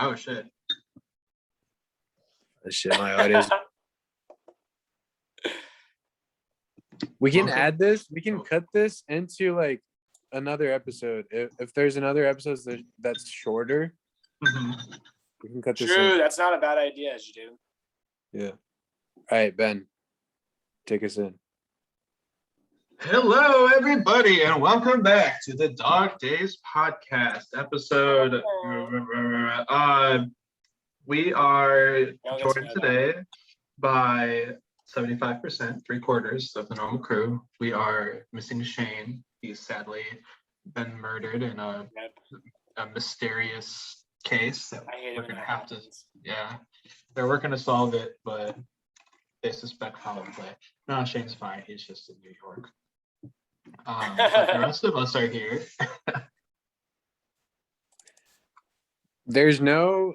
Oh shit. Shit, my audio's. We can add this. We can cut this into like another episode. If there's another episode that's shorter, we can cut this in. True, that's not a bad idea, as you do. Yeah. All right, Ben, take us in. Hello, everybody, and welcome back to the Daze podcast episode. We are joined today by 75%, 3/4 of the normal crew. We are missing Shane. He's sadly been murdered in a mysterious case that we're gonna have to. Yeah, they're working to solve it, but they suspect foul play. No, Shane's fine. He's just in New York. But the rest of us are here. There's no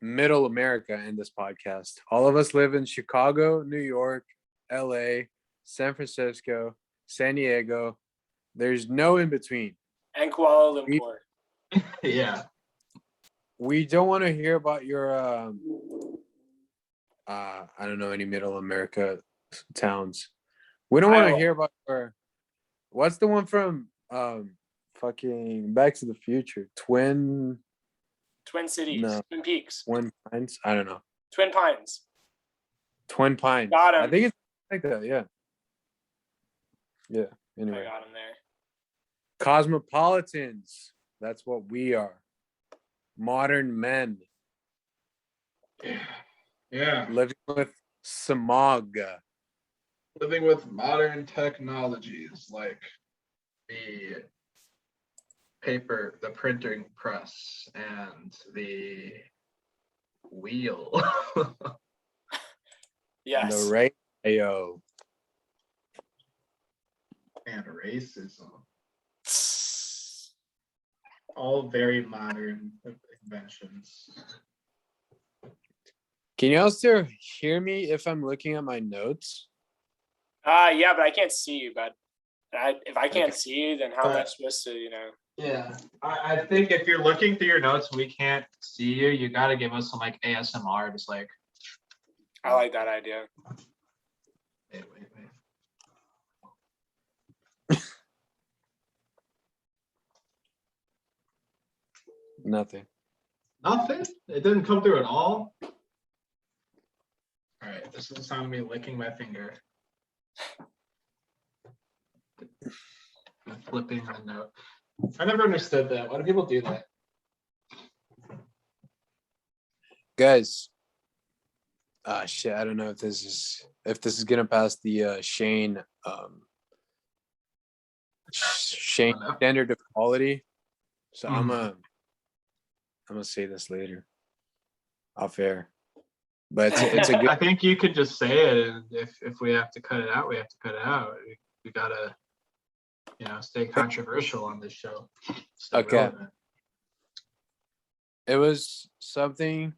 middle America in this podcast. All of us live in Chicago, New York, LA, San Francisco, San Diego. There's no in between. And Kuala Lumpur. Yeah. We don't want to hear about your I don't know any middle America towns. We don't want to hear about your what's the one from fucking Back to the Future? Twin Cities. No. Twin Peaks. Twin Pines? I don't know. Twin Pines. Twin Pines. Got him. I think it's like that, yeah. Yeah. Anyway. I got him there. Cosmopolitans. That's what we are. Modern men. Yeah. Living with smog. Living with modern technologies like the paper, the printing press, and the wheel. Yes. The radio. And racism. All very modern inventions. Can you also hear me if I'm looking at my notes? Yeah, but I can't see you, bud. If I can't see you, then how am I supposed to, Yeah, I think if you're looking through your notes and we can't see you, you got to give us some like ASMR, just like. I like that idea. Wait. Nothing. Nothing? It didn't come through at all? All right, this is the sound of me licking my finger. I'm flipping a note. I never understood that. Why do people do that? Guys. Shit, I don't know if this is gonna pass the Shane standard of quality. So I'm gonna say this later. Off air. But it's a good. I think you could just say it, and if we have to cut it out, we have to cut it out. We gotta, stay controversial on this show. Stay okay. relevant. It was something.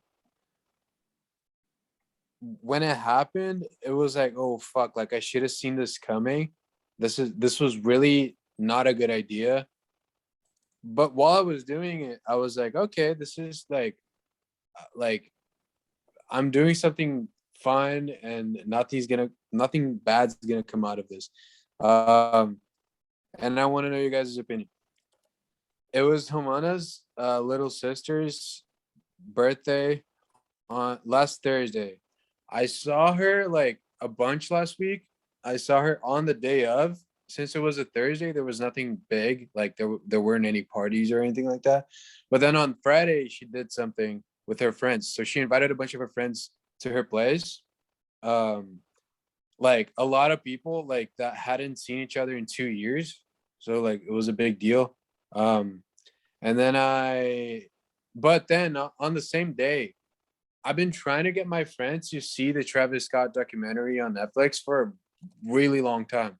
When it happened, it was like, oh fuck! Like I should have seen this coming. This was really not a good idea. But while I was doing it, I was like, okay, this is like I'm doing something fun, and nothing bad's gonna come out of this. And I want to know you guys' opinion. It was Homana's little sister's birthday on last Thursday. I saw her like a bunch last week. I saw her on the day of. Since it was a Thursday, there was nothing big. Like there weren't any parties or anything like that. But then on Friday, she did something with her friends. So she invited a bunch of her friends to her place. Like a lot of people like that hadn't seen each other in 2 years. So like it was a big deal. And then but then on the same day, I've been trying to get my friends to see the Travis Scott documentary on Netflix for a really long time.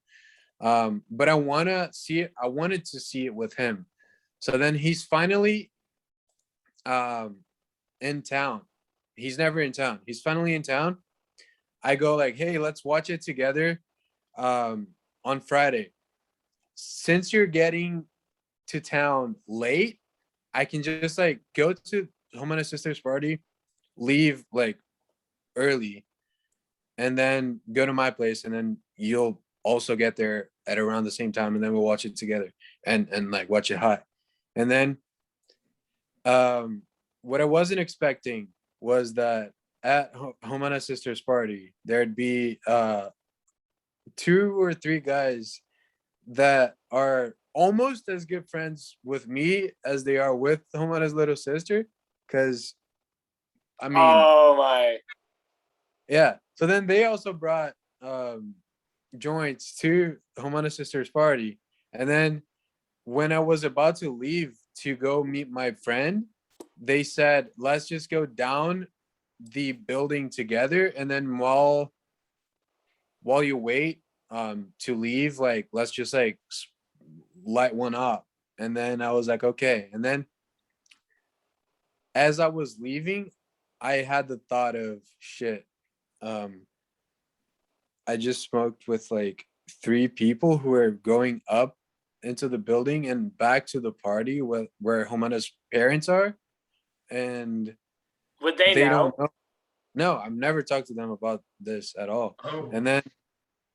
But I wanted to see it with him. So then he's finally in town. He's never in town. He's finally in town. I go like, hey, let's watch it together on Friday. Since you're getting to town late, I can just like go to Homana's sister's party, leave like early, and then go to my place, and then you'll also get there at around the same time, and then we'll watch it together and like watch it hot. And then what I wasn't expecting was that at Homana's sister's party there'd be 2 or 3 guys that are almost as good friends with me as they are with Homana's little sister. Cause I mean, Oh my. yeah. So then they also brought joints to Homana's sister's party. And then when I was about to leave to go meet my friend, they said, let's just go down the building together. And then while you wait to leave, like, let's just like light one up. And then I was like, okay. And then as I was leaving, I had the thought of shit. I just smoked with like 3 people who are going up into the building and back to the party where Homana's parents are. And Would they they know? don't know. No, I've never talked to them about this at all. Oh. And then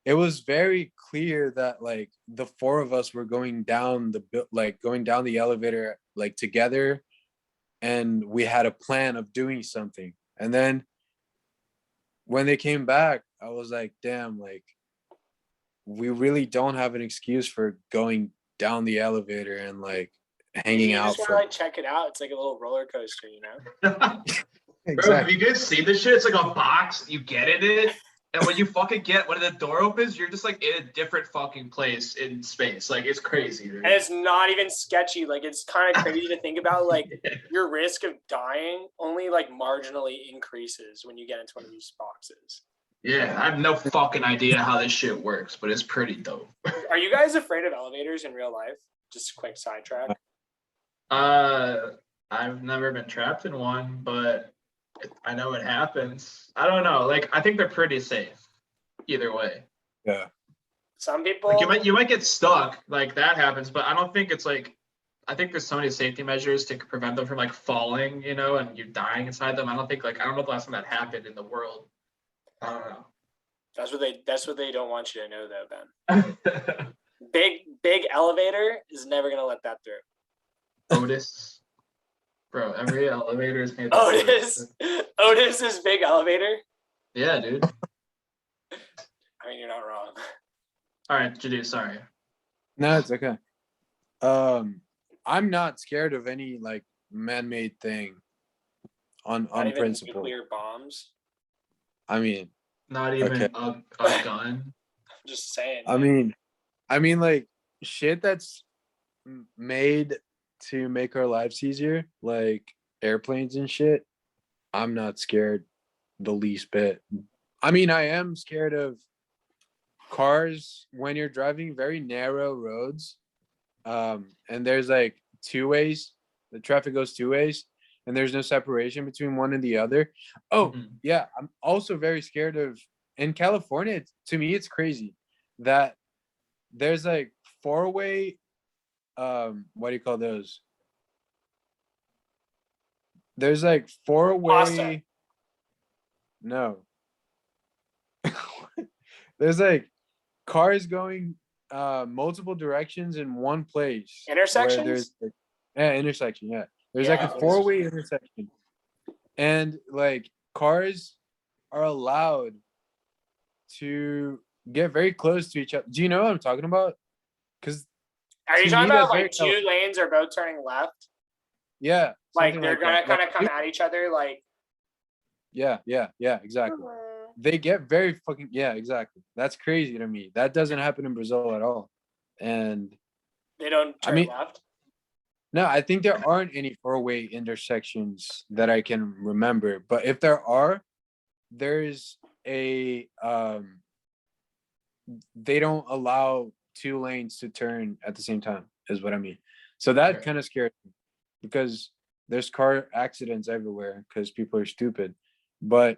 it was very clear that like the 4 of us were going down going down the elevator like together, and we had a plan of doing something. And then when they came back, I was like, damn, like we really don't have an excuse for going down the elevator and like hanging You out just want to like check it out. It's like a little roller coaster, you know? Bro, have you guys seen this shit? It's like a box, you get in it, and when you fucking get when the door opens, you're just like in a different fucking place in space. Like it's crazy, dude. And it's not even sketchy. Like it's kind of crazy to think about. Like your risk of dying only like marginally increases when you get into one of these boxes. Yeah, I have no fucking idea how this shit works, but it's pretty dope. Are you guys afraid of elevators in real life? Just a quick sidetrack. I've never been trapped in one, but I know it happens. I don't know. Like I think they're pretty safe either way. Yeah. Some people Like you might get stuck, like that happens, but I don't think it's like I think there's so many safety measures to prevent them from like falling, you know, and you dying inside them. I don't know the last time that happened in the world. I don't know. That's what they don't want you to know though, Ben. Big elevator is never gonna let that through. Otis. Bro, every elevator is made. Otis is big elevator. Yeah, dude. I mean, you're not wrong. All right, Jadu, sorry. No, it's okay. I'm not scared of any like man-made thing on Not principle. Nuclear bombs. I mean, not even okay. a gun. I'm just saying. I mean, like shit that's made to make our lives easier, like airplanes and shit. I'm not scared the least bit. I mean, I am scared of cars when you're driving very narrow roads, and there's like 2 ways. The traffic goes 2 ways, and there's no separation between one and the other. Oh, yeah. I'm also very scared of in California. To me, it's crazy that there's like 4-way. What do you call those? There's like 4-way. Pasta. No. There's like cars going multiple directions in one place. Intersections? There's intersection, yeah. There's Yeah, like a 4-way intersection. And like cars are allowed to get very close to each other. Do you know what I'm talking about? Because are you to talking me, about that's like very 2 lanes are both turning left? Yeah. Like something they're gonna that. kind of come at each other, like. Yeah, exactly. They get very fucking exactly. That's crazy to me. That doesn't happen in Brazil at all. And They don't turn left. No, I think there aren't any 4-way intersections that I can remember. But if there are, there's a they don't allow 2 lanes to turn at the same time, is what I mean. So that kind of scared me because there's car accidents everywhere because people are stupid. But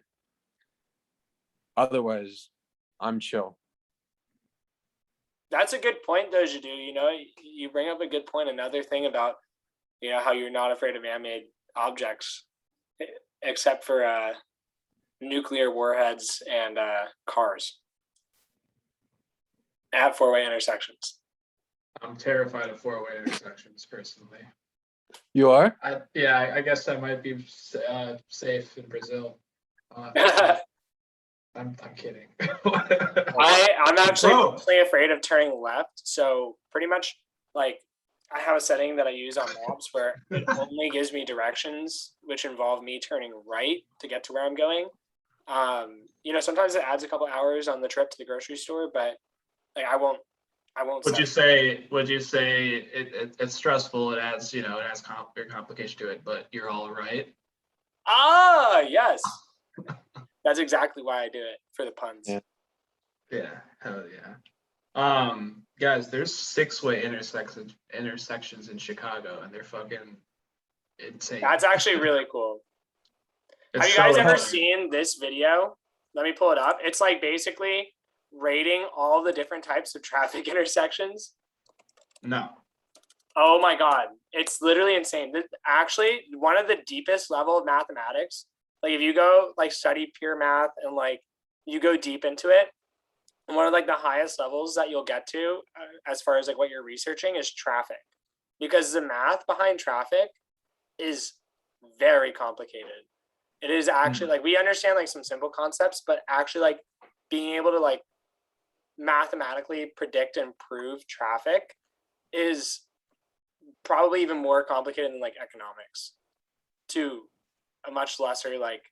otherwise, I'm chill. That's a good point, though, Jadu. You know, you bring up a good point. Another thing about You know how you're not afraid of man-made objects, except for nuclear warheads and cars at four-way intersections. I'm terrified of four-way intersections personally. You are? I guess I might be safe in Brazil. I'm kidding. I'm actually Bro. personally afraid of turning left. So pretty much like I have a setting that I use on maps where it only gives me directions which involve me turning right to get to where I'm going. You know, sometimes it adds a couple hours on the trip to the grocery store, but like I won't. Would you say it's stressful? It adds your complication to it, but you're all right. Ah, yes. That's exactly why I do it, for the puns. Yeah, hell yeah. Guys, there's 6-way intersections in Chicago, and they're fucking insane. That's actually really cool. It's Have you guys so ever annoying. seen this video? Let me pull it up. It's like basically rating all the different types of traffic intersections. No. Oh my God. It's literally insane. This, actually, one of the deepest level of mathematics, like if you go like study pure math and like you go deep into it, and one of like the highest levels that you'll get to as far as like what you're researching is traffic, because the math behind traffic is very complicated. It is actually like we understand like some simple concepts, but actually like being able to like mathematically predict and prove traffic is probably even more complicated than like economics to a much lesser like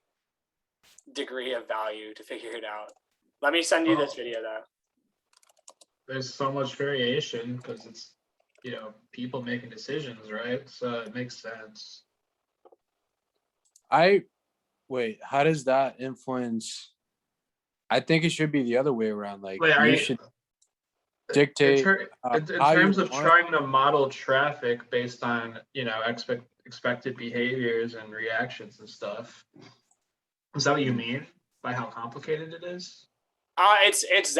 degree of value to figure it out. Let me send you this video though. There's so much variation because it's people making decisions, right? So it makes sense. Wait, how does that influence? I think it should be the other way around. Like Wait, should dictate in terms of trying to model traffic based on expected behaviors and reactions and stuff. Is that what you mean by how complicated it is? It's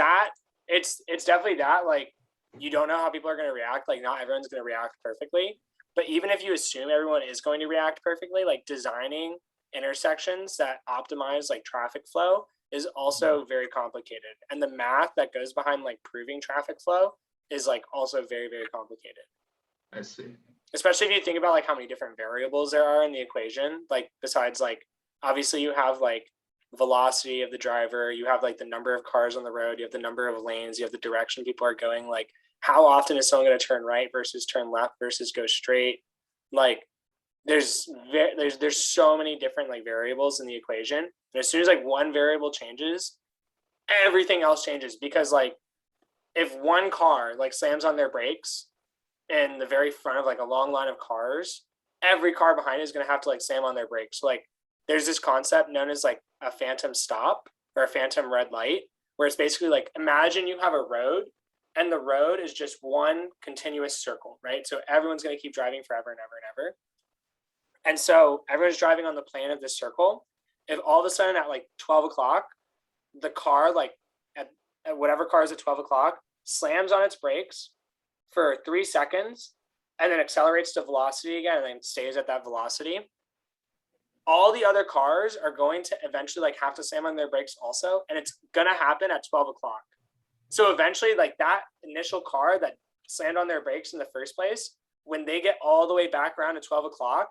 definitely that. Like you don't know how people are going to react. Like not everyone's going to react perfectly. But even if you assume everyone is going to react perfectly, like designing intersections that optimize like traffic flow is also very complicated. And the math that goes behind like proving traffic flow is like also very, very complicated. I see. Especially if you think about like how many different variables there are in the equation. Like besides like obviously you have like velocity of the driver, you have like the number of cars on the road, you have the number of lanes, you have the direction people are going, like how often is someone going to turn right versus turn left versus go straight. Like there's so many different like variables in the equation, and as soon as like one variable changes, everything else changes. Because like if one car like slams on their brakes in the very front of like a long line of cars, every car behind it is going to have to like slam on their brakes. So like there's this concept known as like a phantom stop or a phantom red light, where it's basically like imagine you have a road and the road is just one continuous circle, right? So everyone's going to keep driving forever and ever and ever. And so everyone's driving on the plane of this circle. If all of a sudden at like 12 o'clock, the car like at whatever car is at 12 o'clock slams on its brakes for 3 seconds and then accelerates to velocity again and then stays at that velocity, all the other cars are going to eventually like have to slam on their brakes also. And it's going to happen at 12 o'clock. So eventually like that initial car that slammed on their brakes in the first place, when they get all the way back around to 12 o'clock,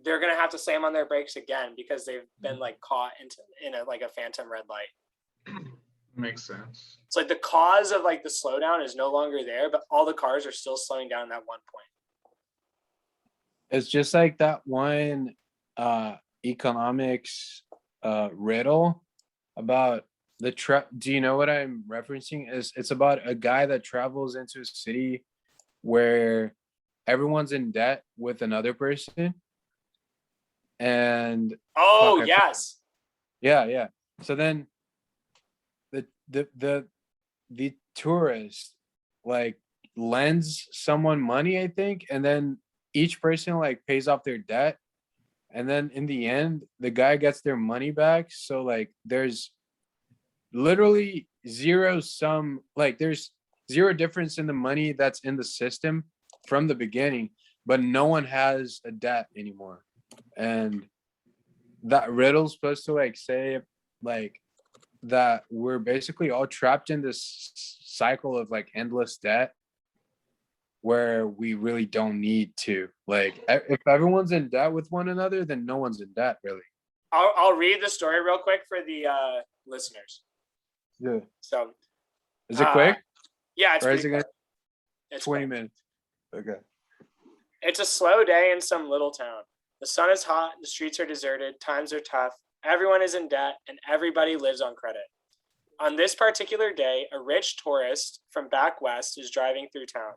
they're going to have to slam on their brakes again because they've been like caught in a phantom red light. Makes sense. It's like the cause of like the slowdown is no longer there, but all the cars are still slowing down at that one point. It's just like that one economics riddle about the do you know what I'm referencing? It's about a guy that travels into a city where everyone's in debt with another person. And yes. Yeah. So then the tourist like lends someone money, I think, and then each person like pays off their debt, and then in the end the guy gets their money back. So like there's literally zero sum, like there's zero difference in the money that's in the system from the beginning. but no one has a debt anymore. And that riddle's supposed to like say like that we're basically all trapped in this cycle of like endless debt where we really don't need to. Like if everyone's in debt with one another, then no one's in debt really. I'll read the story real quick for the listeners. Yeah. So Is it quick? Yeah, it's or is pretty it gonna quick. It's 20 quick. minutes? Okay. It's a slow day in some little town. The sun is hot, the streets are deserted, times are tough, everyone is in debt, and everybody lives on credit. On this particular day, a rich tourist from back west is driving through town.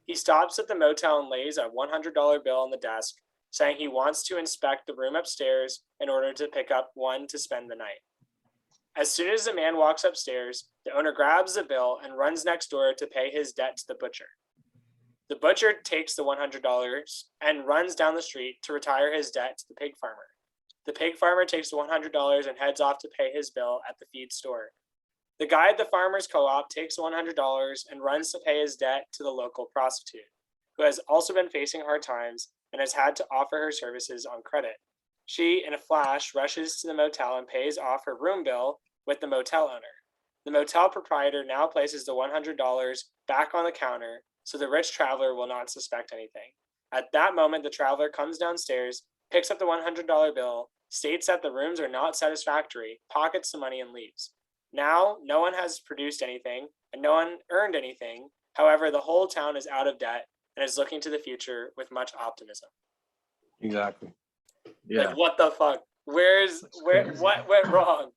He stops at the motel and lays a $100 bill on the desk, saying he wants to inspect the room upstairs in order to pick up one to spend the night. As soon as the man walks upstairs, the owner grabs the bill and runs next door to pay his debt to the butcher. The butcher takes the $100 and runs down the street to retire his debt to the pig farmer. The pig farmer takes the $100 and heads off to pay his bill at the feed store. The guy at the farmer's co-op takes the $100 and runs to pay his debt to the local prostitute, who has also been facing hard times and has had to offer her services on credit. She, in a flash, rushes to the motel and pays off her room bill with the motel owner. The motel proprietor now places the $100 back on the counter so the rich traveler will not suspect anything. At that moment, the traveler comes downstairs, picks up the $100 bill, states that the rooms are not satisfactory, pockets the money, and leaves. Now, no one has produced anything, and no one earned anything. However, the whole town is out of debt and is looking to the future with much optimism. Exactly. Yeah. Like, what the fuck? What went wrong?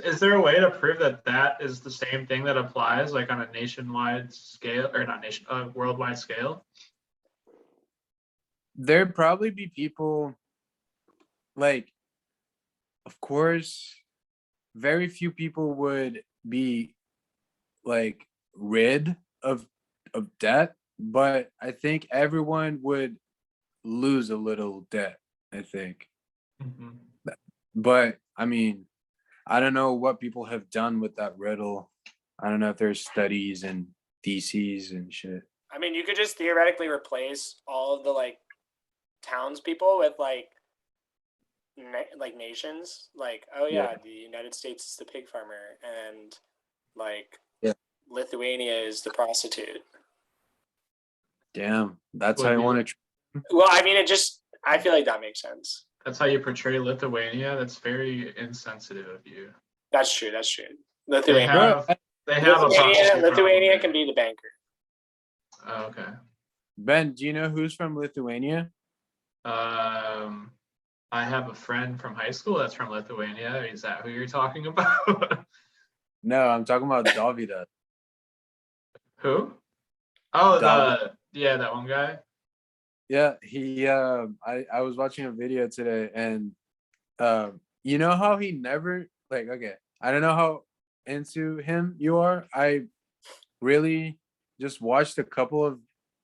Is there a way to prove that that is the same thing that applies like on a nationwide scale or not worldwide scale? There'd probably be people like, of course, very few people would be like rid of debt, but I think everyone would lose a little debt, I think. Mm-hmm. But I mean, I don't know what people have done with that riddle. I don't know if there's studies and theses and shit. I mean, you could just theoretically replace all of the like townspeople with like nations. Like, oh yeah, the United States is the pig farmer, and like Lithuania is the prostitute. Damn, that's how you want to. Well, I mean, I feel like that makes sense. That's how you portray Lithuania. That's very insensitive of you. That's true. Lithuania. They have Lithuania can be the banker. Oh, okay. Ben, do you know who's from Lithuania? I have a friend from high school that's from Lithuania. Is that who you're talking about? No, I'm talking about Davida. Who? Oh, that one guy. Yeah, he I was watching a video today, and you know how he never okay, I don't know how into him you are. I really just watched a couple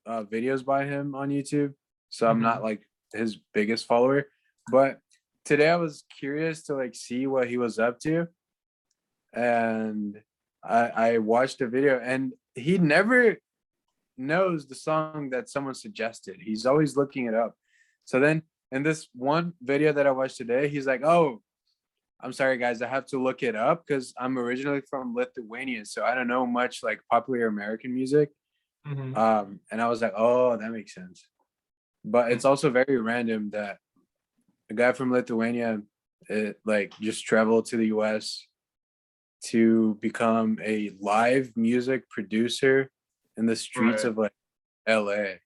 of videos by him on YouTube, so I'm not like his biggest follower, but today I was curious to like see what he was up to, and I watched a video, and he never knows the song that someone suggested. He's always looking it up. So then in this one video that I watched today, he's like, oh, I'm sorry guys, I have to look it up because I'm originally from Lithuania, so I don't know much like popular American music. And I was like, oh, that makes sense. But it's also very random that a guy from Lithuania like just traveled to the US to become a live music producer in the streets of like LA.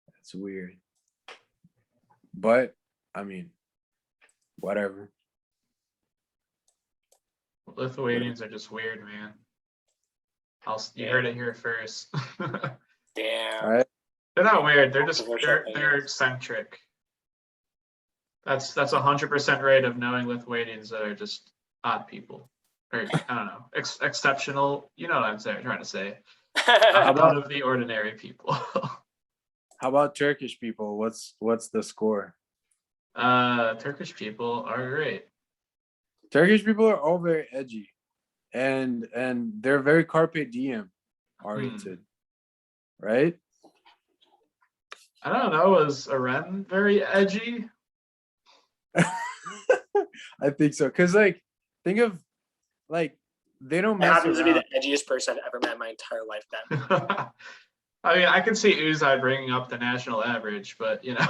That's weird. But I mean, whatever. Lithuanians are just weird, man. You heard it here first. Damn. All right. They're not weird. They're eccentric. That's 100% rate of knowing Lithuanians that are just odd people, or I don't know, exceptional. You know what I'm trying to say. Out of the ordinary people. How about Turkish people? What's the score? Turkish people are great. Turkish people are all very edgy, and they're very carpe diem oriented, right? I don't know. Was Aren very edgy? I think so. Cause like, think of like they don't It mess happens to be around. the edgiest person I've ever met in my entire life. That I mean, I can see Uzai bringing up the national average, but you know.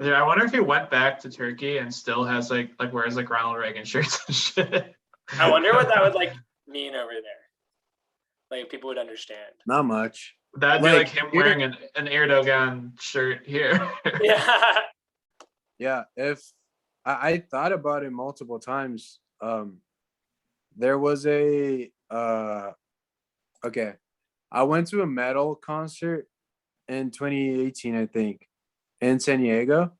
Yeah, I wonder if he went back to Turkey and still has like wears like Ronald Reagan shirts and shit. I wonder what that would like mean over there. Like if people would understand. Not much. That'd be like him here- wearing an Erdogan shirt here. Yeah. Yeah, if I thought about it multiple times. There was a okay. I went to a metal concert in 2018, I think, in San Diego,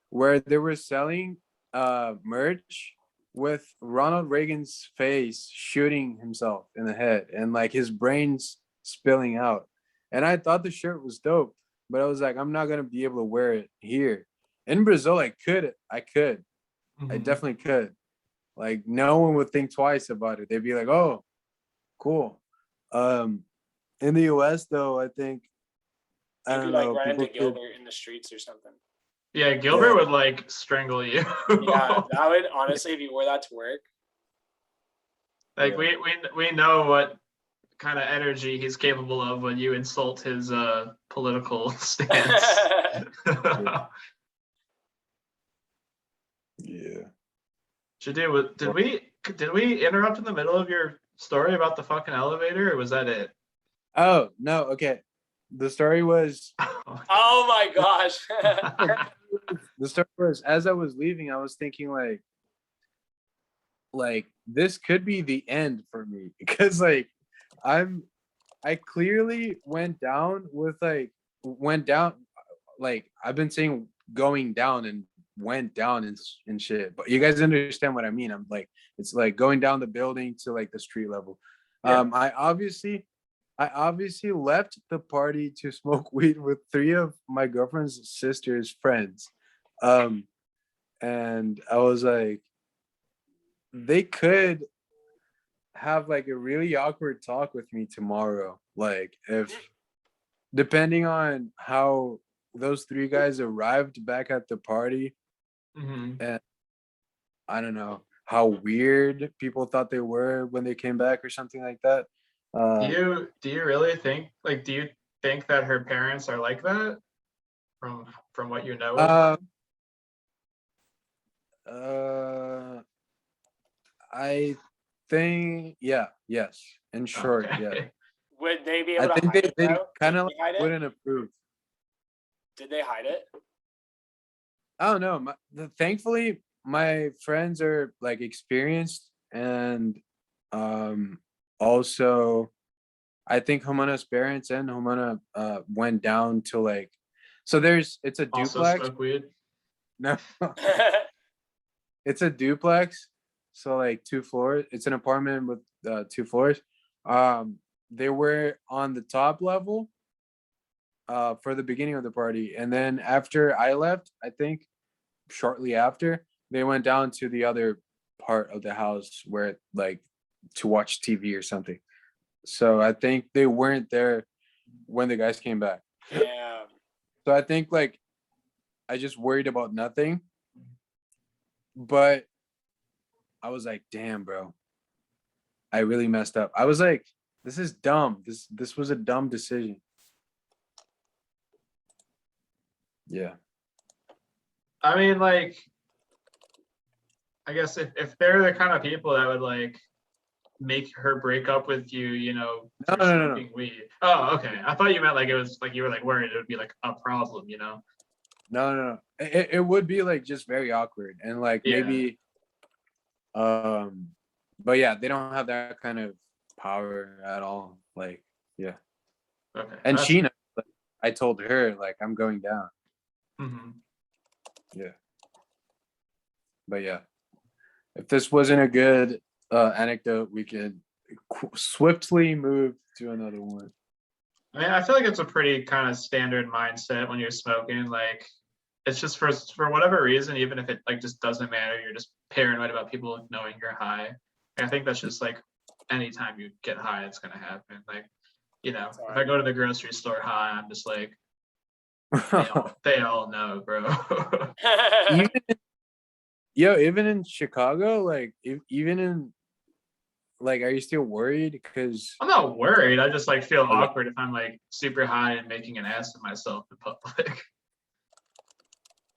where they were selling merch with Ronald Reagan's face shooting himself in the head and like his brains spilling out. And I thought the shirt was dope, but I was like, I'm not gonna be able to wear it here. In Brazil, I could. I definitely could. Like no one would think twice about it. They'd be like, "Oh, cool." In the U.S. though, I think I You'd be don't like know. run into People could, Gilbert in the streets or something. Yeah, Gilbert Yeah. would like strangle you. Yeah, that would honestly, if you wore that to work. Like Yeah. we know what kind of energy he's capable of when you insult his political stance. yeah. Shadu, did we interrupt in the middle of your story about the fucking elevator, or was that it? Oh no. Okay. The story was Oh my gosh. as I was leaving, I was thinking like this could be the end for me because like I clearly went down like I've been saying going down and went down and shit, but you guys understand what I mean. I'm like it's like going down the building to like the street level. Yeah. I obviously left the party to smoke weed with 3 of my girlfriend's sister's friends. And I was like, they could have like a really awkward talk with me tomorrow. Like if depending on how those 3 guys arrived back at the party, and I don't know how weird people thought they were when they came back or something like that. Do you really think do you think that her parents are like that from what you know of them? I think yes. In short, Okay. yeah. Would they be I able to think hide it? they Though? kind Did of they hide it? wouldn't approve. Did they hide it? I don't know. Thankfully, my friends are like experienced, and also I think Homana's parents and Homana went down to like, so it's a Also duplex. smoke weed. No, it's a duplex. So like 2 floors. It's an apartment with 2 floors. They were on the top level for the beginning of the party, and then after I left, I think shortly after, they went down to the other part of the house where like to watch TV or something. So I think they weren't there when the guys came back. Yeah. So I think like I just worried about nothing. But I was like, damn, bro. I really messed up. I was like, this is dumb. This was a dumb decision. Yeah. I mean, like, I guess if they're the kind of people that would like make her break up with you, you know, for No. smoking weed. Oh, okay. I thought you meant like it was like you were like worried it would be like a problem, you know. No. It would be like just very awkward and like Yeah. maybe but yeah, they don't have that kind of power at all. Like, yeah. Okay. And she knows, like, I told her like I'm going down. Yeah. But yeah. If this wasn't a good anecdote, we could swiftly move to another one. I mean, I feel like it's a pretty kind of standard mindset when you're smoking. Like, it's just for whatever reason, even if it like just doesn't matter, you're just paranoid about people knowing you're high. And I think that's just like anytime you get high, it's gonna happen. Like, You know, if I Sorry. go to the grocery store high, I'm just like, they all know, bro. even even in Chicago, like even in like, are you still worried? Because I'm not worried. I just like feel Okay. awkward if I'm like super high and making an ass of myself in public.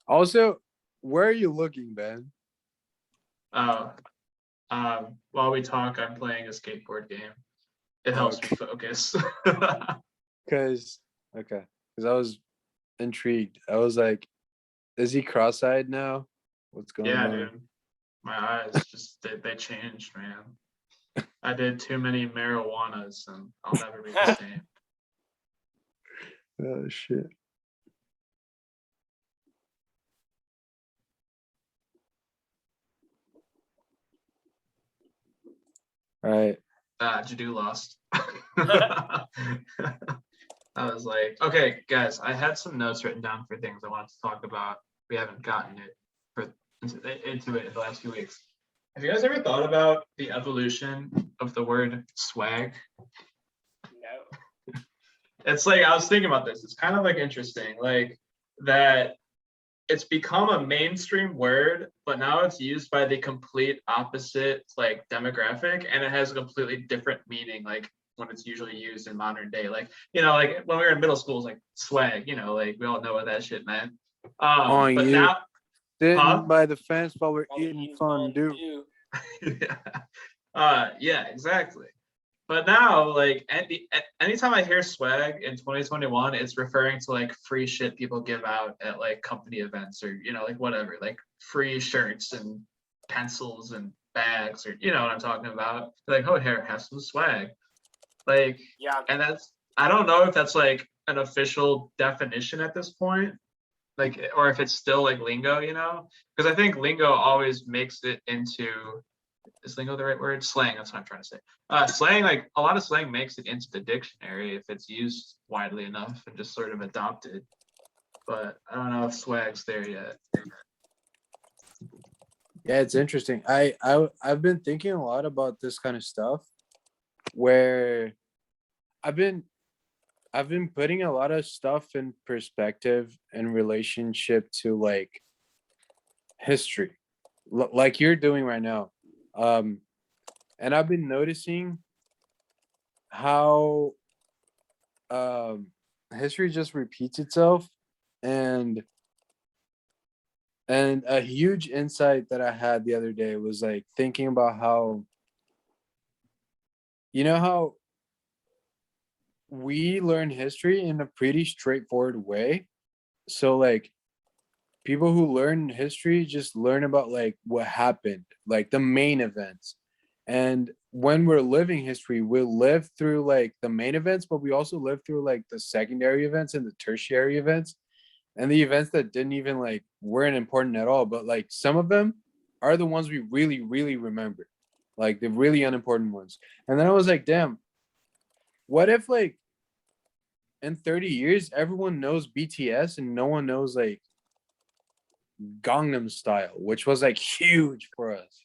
also, where are you looking, Ben? Uh, while we talk, I'm playing a skateboard game. It helps me Okay. focus. Because because I was intrigued. I was like, is he cross-eyed now? What's going Yeah, on? dude. My eyes just they changed, man. I did too many marijuanas and I'll never be the same. Oh shit. All right. Jadu lost. I was like, okay, guys, I had some notes written down for things I wanted to talk about. We haven't gotten it into it in the last few weeks. Have you guys ever thought about the evolution of the word swag? No. It's like I was thinking about this. It's kind of like interesting, like that it's become a mainstream word, but now it's used by the complete opposite like demographic, and it has a completely different meaning, like when it's usually used in modern day. Like, you know, like when we were in middle school, it's like swag, you know, like we all know what that shit meant. On But you now, sitting huh? by the fence while we're While eating eating fondue. Yeah. Yeah, exactly. But now, like, anytime I hear swag in 2021, it's referring to like free shit people give out at like company events or, you know, like whatever, like free shirts and pencils and bags, or, you know what I'm talking about. Like, oh, here, have some swag. Like, Yeah. and I don't know if that's like an official definition at this point, like, or if it's still like lingo, you know, because I think lingo always makes it into, is lingo the right word? Slang, that's what I'm trying to say. Slang, like a lot of slang makes it into the dictionary if it's used widely enough and just sort of adopted. But I don't know if swag's there yet. Yeah, it's interesting. I've been thinking a lot about this kind of stuff where I've been putting a lot of stuff in perspective in relationship to like history, like you're doing right now. And I've been noticing how um history just repeats itself, and a huge insight that I had the other day was like thinking about how, you know, how we learn history in a pretty straightforward way. So like people who learn history just learn about like what happened, like the main events. And when we're living history, we live through like the main events, but we also live through like the secondary events and the tertiary events and the events that didn't even like weren't important at all. But like some of them are the ones we really, really remember, like the really unimportant ones. And then I was like, damn, what if like in 30 years everyone knows BTS and no one knows like Gangnam Style, which was like huge for us.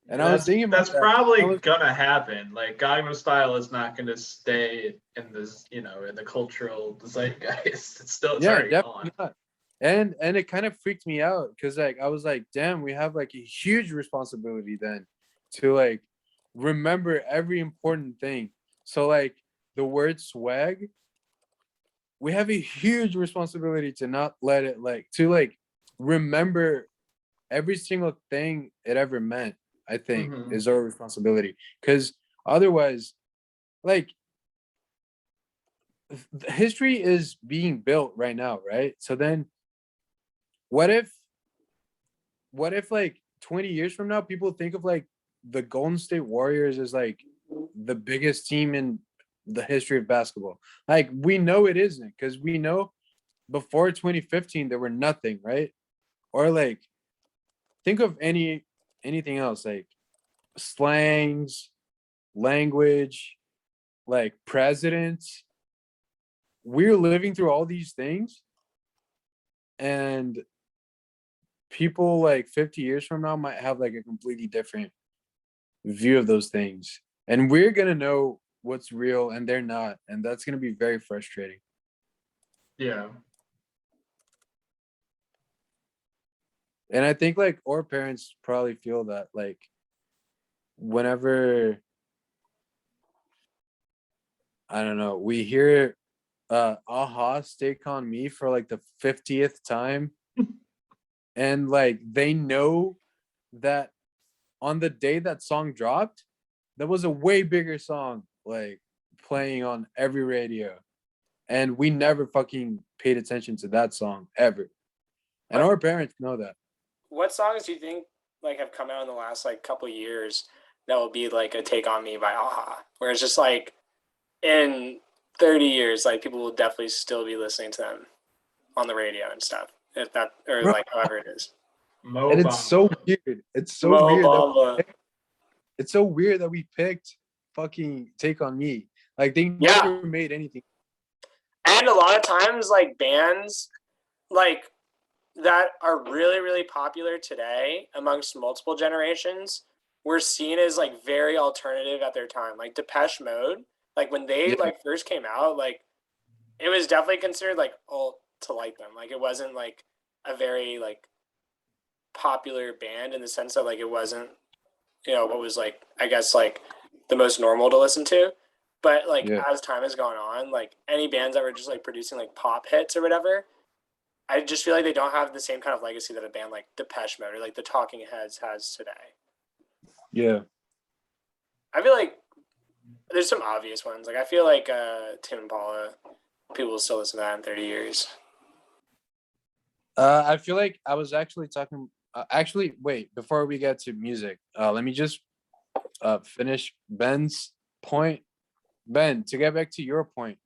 And I was thinking about That's that. I probably was, gonna happen. Like Gangnam Style is not gonna stay in this, you know, in the cultural zeitgeist. It's yeah, already gone. definitely not. And it kind of freaked me out because like I was like, damn, we have like a huge responsibility then to like remember every important thing. So like the word swag, we have a huge responsibility to not let it like to like remember every single thing it ever meant. I think Mhm. is our responsibility, because otherwise, like history is being built right now, right? So then what if like 20 years from now people think of like the Golden State Warriors as like the biggest team in the history of basketball? Like we know it isn't, because we know before 2015 there were nothing, right? Or like think of anything else, like slangs, language, like presidents. We're living through all these things, and people like 50 years from now might have like a completely different view of those things, and we're gonna know what's real and they're not, and that's gonna be very frustrating. Yeah. And I think like our parents probably feel that, like, whenever, I don't know, we hear Aha Stake on Me for like the 50th time, and like they know that on the day that song dropped, there was a way bigger song like playing on every radio, and we never fucking paid attention to that song ever. And our parents know that. What songs do you think like have come out in the last like couple years that will be like a take on me by Aha? Where it's just like in 30 years, like people will definitely still be listening to them on the radio and stuff. If that or Bro. like however it is. And it's so weird. It's so Mo weird. Bamba. It's so weird that we picked fucking Take on Me. Like they never made anything. And a lot of times like bands like that are really, really popular today amongst multiple generations were seen as like very alternative at their time. Like Depeche Mode, like when they like first came out, like it was definitely considered like alt to like them. Like it wasn't like a very like popular band in the sense that like it wasn't, you know, what was like I guess like the most normal to listen to. But like as time has gone on, like any bands that were just like producing like pop hits or whatever, I just feel like they don't have the same kind of legacy that a band like Depeche Mode or like the Talking Heads has today. Yeah. I feel like there's some obvious ones. Like I feel like Tim Impala, people will still listen to that in 30 years. I feel like I was actually talking. Actually, wait. Before we get to music, let me just finish Ben's point. Ben, to get back to your point,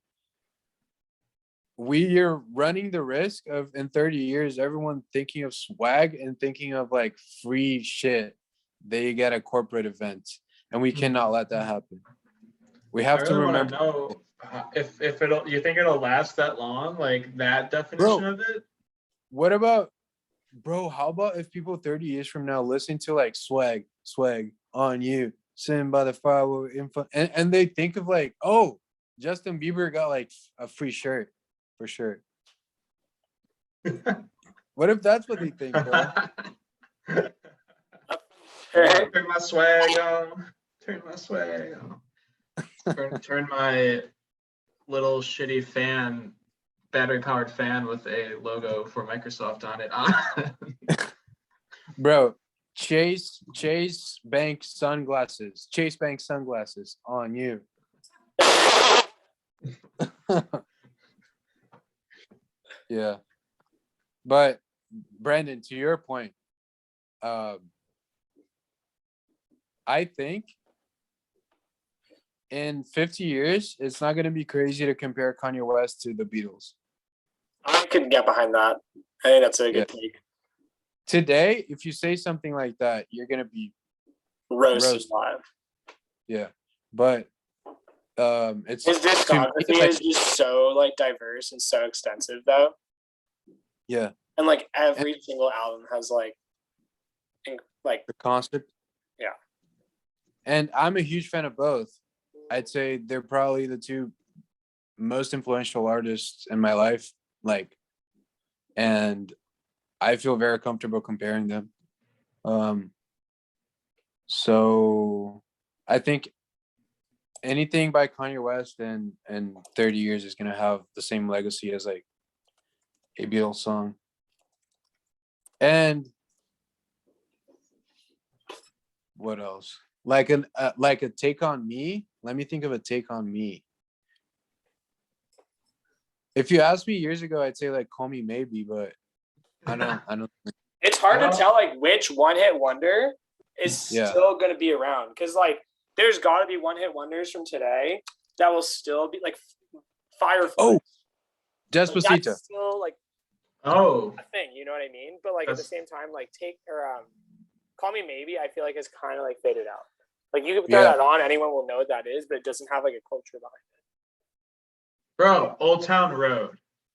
we are running the risk of in 30 years, everyone thinking of swag and thinking of like free shit they get at corporate events, and we cannot let that happen. We have to remember. Know if it'll. You think it'll last that long? Like that definition of it? What about, bro? How about if people 30 years from now listen to like swag on you, sitting by the fire, and they think of like, oh, Justin Bieber got like a free shirt for sure. What if that's what they think, bro? Turn my swag on. Turn my swag on. Turn my little shitty fan, battery-powered fan with a logo for Microsoft on it on. Bro, Chase Bank sunglasses. Chase Bank sunglasses on you. Yeah. But Brandon, to your point, I think in 50 years, it's not going to be crazy to compare Kanye West to the Beatles. I could get behind that. I think that's a good take. Today, if you say something like that, you're going to be roasted live. Yeah. But it's his discography is just so like diverse and so extensive though. Yeah. And like every single album has like the concept. Yeah. And I'm a huge fan of both. I'd say they're probably the two most influential artists in my life. Like, and I feel very comfortable comparing them. So I think anything by Kanye West in 30 years is going to have the same legacy as like a Beatles song. And what else? Like a take on me. Let me think of a take on me. If you asked me years ago, I'd say like Call Me Maybe, but I don't. It's hard to tell like which one-hit wonder is still going to be around, because like there's got to be one-hit wonders from today that will still be like Firefly. Oh, Despacito. Like, that's still like a thing, you know what I mean? But like at the same time, like Call Me Maybe, I feel like is kind of like faded out. Like you can throw that on, anyone will know what that is, but it doesn't have like a culture behind it. Bro, Old Town Road.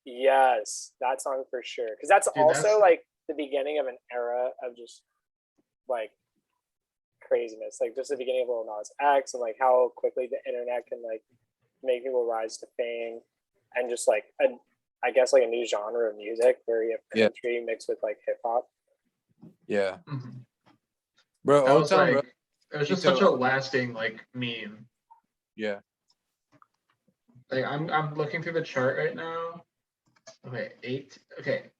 Yes, that song for sure. Because that's also like the beginning of an era of just like craziness. Like just the beginning of Lil Nas X and like how quickly the internet can like make people rise to fame, and just like I guess like a new genre of music where you have country mixed with like hip hop. Yeah. Mhm. Bro, That Old was Town like Road. it was just such a lasting like meme. Yeah. Like I'm looking through the chart right now. Okay, 8. Okay.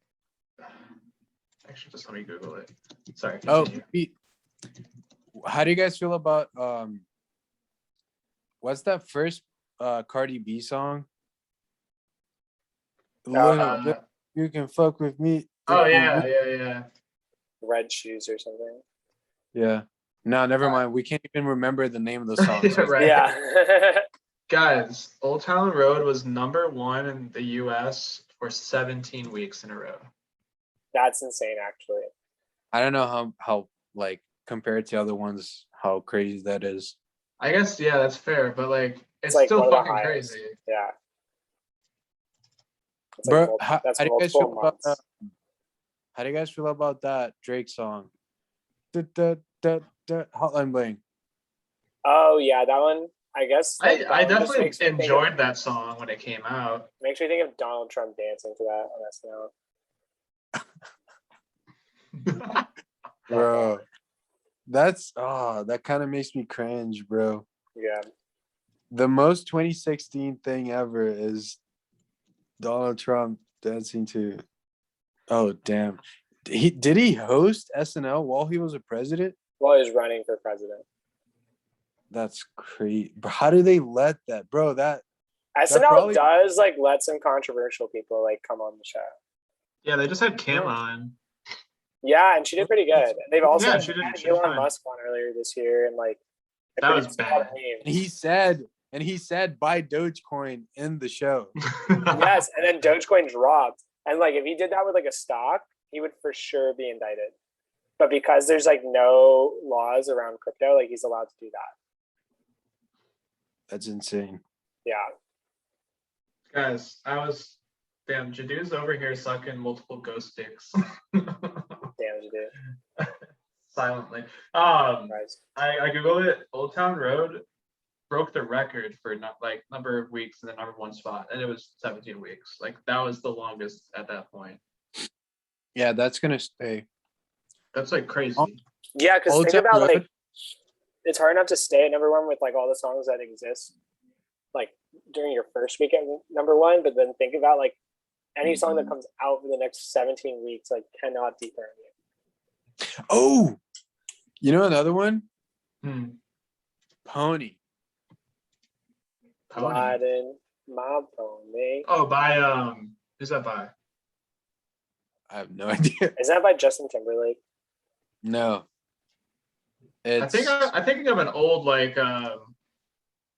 Actually, just let me Google it. Sorry. Oh, Continue. how do you guys feel about what's that first Cardi B song? You can fuck with me. Oh yeah. Red Shoes or something. Yeah. No, never mind. We can't even remember the name of the song. So Right. Yeah. Guys, Old Town Road was #1 in the US for 17 weeks in a row. That's insane, actually. I don't know how like compared to other ones, how crazy that is. I guess yeah, that's fair, but like it's like still one of the fucking highest. crazy. Yeah. It's Bro, like how that's do you guys multiple feel about months. how do you guys feel about that Drake song? Hotline Bling. Oh yeah, that one. I guess like, I that one just definitely makes me think enjoyed that song when it came out. makes me think of Donald Trump dancing to that on SNL. Bro. That's that kind of makes me cringe, bro. Yeah. The most 2016 thing ever is Donald Trump dancing to. Oh damn! Did he host SNL while he was a president? While he was running for president. That's crazy. How do they let that, bro? That SNL probably- does like let some controversial people like come on the show. Yeah, they just had Kim on. Yeah, and she did pretty good. They've also Yeah, had she did Elon fine. Musk on earlier this year, and like That was produced a lot of bad. memes. And he said buy Dogecoin in the show. Yes, and then Dogecoin dropped. And like if he did that with like a stock, he would for sure be indicted. But because there's like no laws around crypto, like he's allowed to do that. That's insane. Yeah. Guys, damn, Jadu's over here sucking multiple ghost sticks. Damn Jadu. Silently. Christ. I googled it. Old Town Road broke the record for number of weeks in the #1 spot, and it was 17 weeks. Like that was the longest at that point. Yeah, that's gonna stay. That's like crazy. Yeah, because Old think Town about Road. like it's hard enough to stay at #1 with like all the songs that exist like during your first week at #1, but then think about like any song that comes out for the next 17 weeks like cannot dethrone you. Oh, you know another one? Hmm. Pony. Riding my pony. Oh, by who's that by? I have no idea. Is that by Justin Timberlake? No. I think I'm thinking of an old like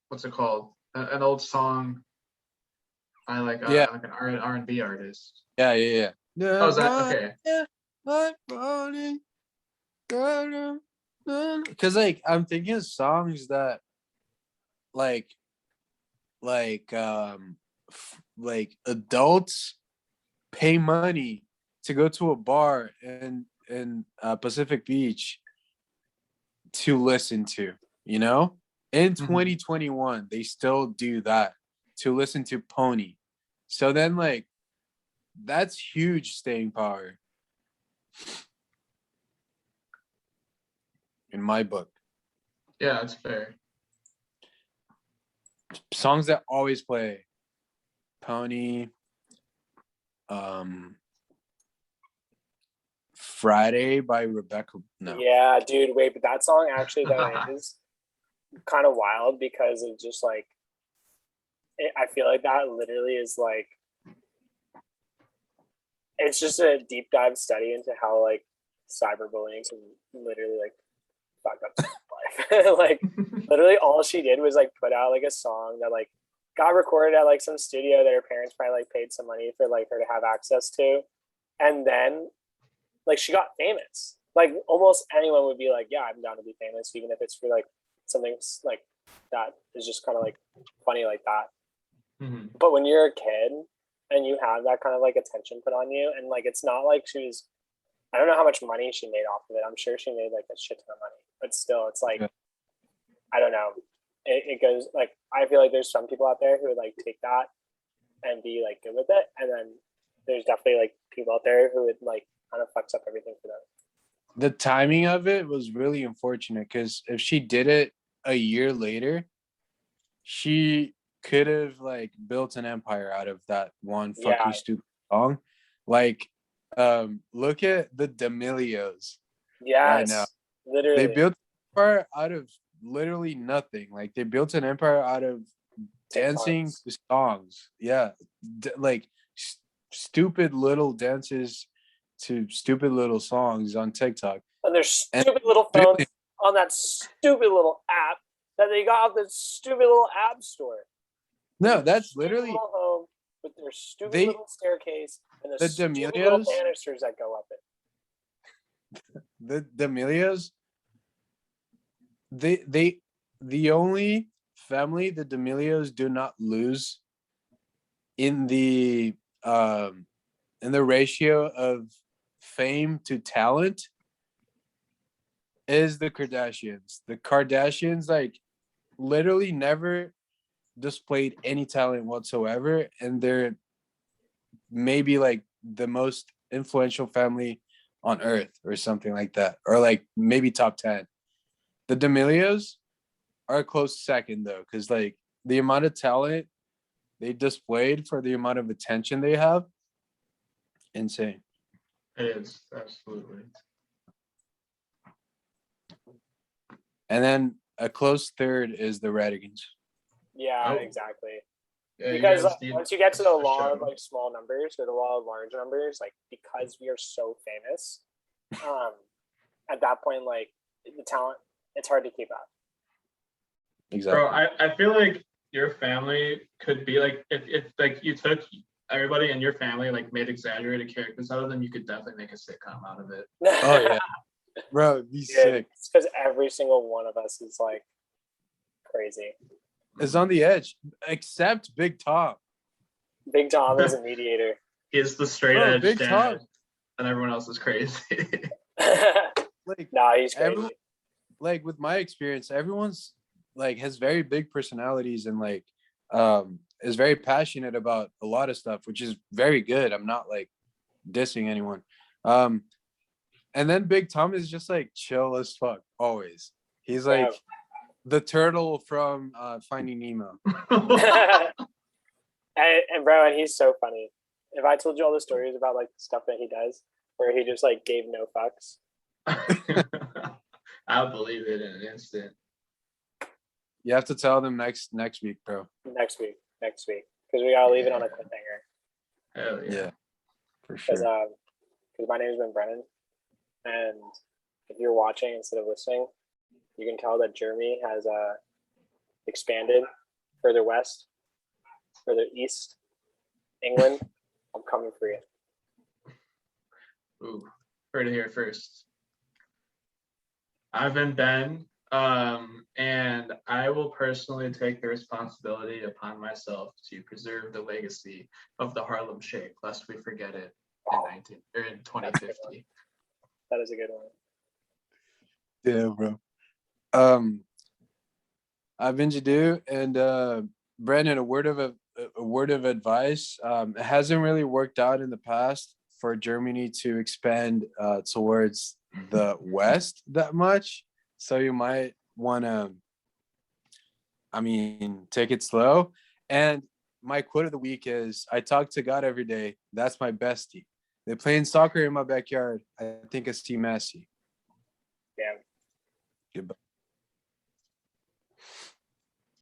what's it called? An old song. I like like an R&B artist. Yeah. Oh, is that okay? My pony. Because like I'm thinking of songs that like adults pay money to go to a bar in Pacific Beach to listen to, you know? In 2021, they still do that to listen to Pony. So then like that's huge staying power in my book. Yeah, that's fair. Songs that always play. Pony. Friday by Rebecca. No. Yeah, dude, wait, but that song actually though is kind of wild because it just like I feel like that literally is like it's just a deep dive study into how like cyberbullying can literally like fuck up someone's life. Like literally all she did was like put out like a song that like got recorded at like some studio that her parents probably like paid some money for like her to have access to, and then like she got famous. Like almost anyone would be like, yeah, I'm down to be famous, even if it's for like something like that is just kind of like funny like that. Mm-hmm. But when you're a kid and you have that kind of like attention put on you, and like it's not like she was I don't know how much money she made off of it. I'm sure she made like a shit ton of money, but still, it's like, Yeah. I don't know. It goes like, I feel like there's some people out there who would like take that and be like good with it, and then there's definitely like people out there who would like kind of fucks up everything for them. The timing of it was really unfortunate because if she did it a year later, she could have like built an empire out of that one fuck Yeah. you stupid song. Like, look at the D'Amelios right Yes, now. literally. They built an empire out of literally nothing. Like they built an empire out of dancing TikToks. to songs. Yeah, like stupid little dances to stupid little songs on TikTok. And their stupid little phones on that stupid little app that they got off the stupid little app store. No, that's Stupid literally little home with their stupid they- little staircase and the the stupid little D'Amelios- banisters that go up it. the D'Amelios. The only family the D'Amelios do not lose in the ratio of fame to talent is the Kardashians. The Kardashians like literally never displayed any talent whatsoever, and they're maybe like the most influential family on earth or something like that, or like maybe top 10. The D'Amelios are a close second though, because like the amount of talent they displayed for the amount of attention they have, insane. It is, absolutely. And then a close third is the Radigans. Yeah, Oh. exactly. Yeah, you Because guys need once you get to the a law of show. like small numbers or the law of large numbers, like because we are so famous, at that point, like the talent, it's hard to keep up. Exactly. Bro, I feel like your family could be like if like you took everybody in your family like made exaggerated characters out of them, you could definitely make a sitcom out of it. Oh yeah, bro, be Yeah, sick. it's because every single one of us is like crazy. It's on the edge, except Big Tom. Big Tom is a mediator. He is the straight Bro, edge Big dad, Tom. and everyone else is crazy. Like, Nah, he's crazy. everyone, like with my experience, everyone's like has very big personalities and like is very passionate about a lot of stuff, which is very good. I'm not like dissing anyone. And then Big Tom is just like chill as fuck always. He's like the turtle from Finding Nemo. and bro, and he's so funny. If I told you all the stories about like stuff that he does, where he just like gave no fucks. I'll believe it in an instant. You have to tell them next week, bro. Next week, because we gotta leave it on a cliffhanger. Hell yeah. Yeah, for Because sure. my name's been Brennan, and if you're watching instead of listening, you can tell that Jeremy has expanded further west, further east, England. I'm coming for you. Ooh, heard it here first. I've been Ben, and I will personally take the responsibility upon myself to preserve the legacy of the Harlem Shake, lest we forget it in 2050. That is a good one. Yeah, bro. I've been Jadu, and Brandon, a word of advice. It hasn't really worked out in the past for Germany to expand towards the west that much, so you might want to, take it slow. And my quote of the week is, I talk to God every day. That's my bestie. They playing soccer in my backyard. I think I see Messi. Damn. Goodbye.